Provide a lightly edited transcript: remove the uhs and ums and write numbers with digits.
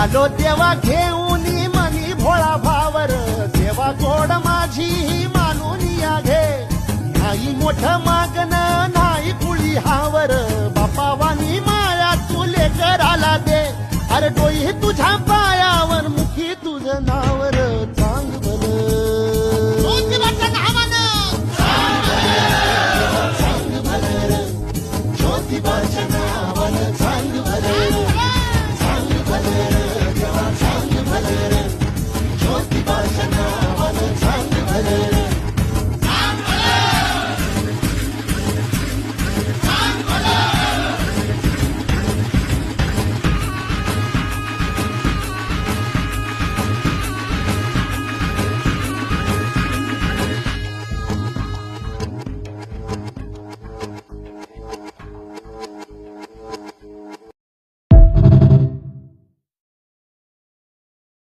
आलो देवा घेऊन मनी भोळा भावर, देवा गोड माझी मानून या घे. नाही मोठं मागणं नाही कुळी हावर, बापा वाणी माया तुले कराला दे. अरे डोई तुझ्या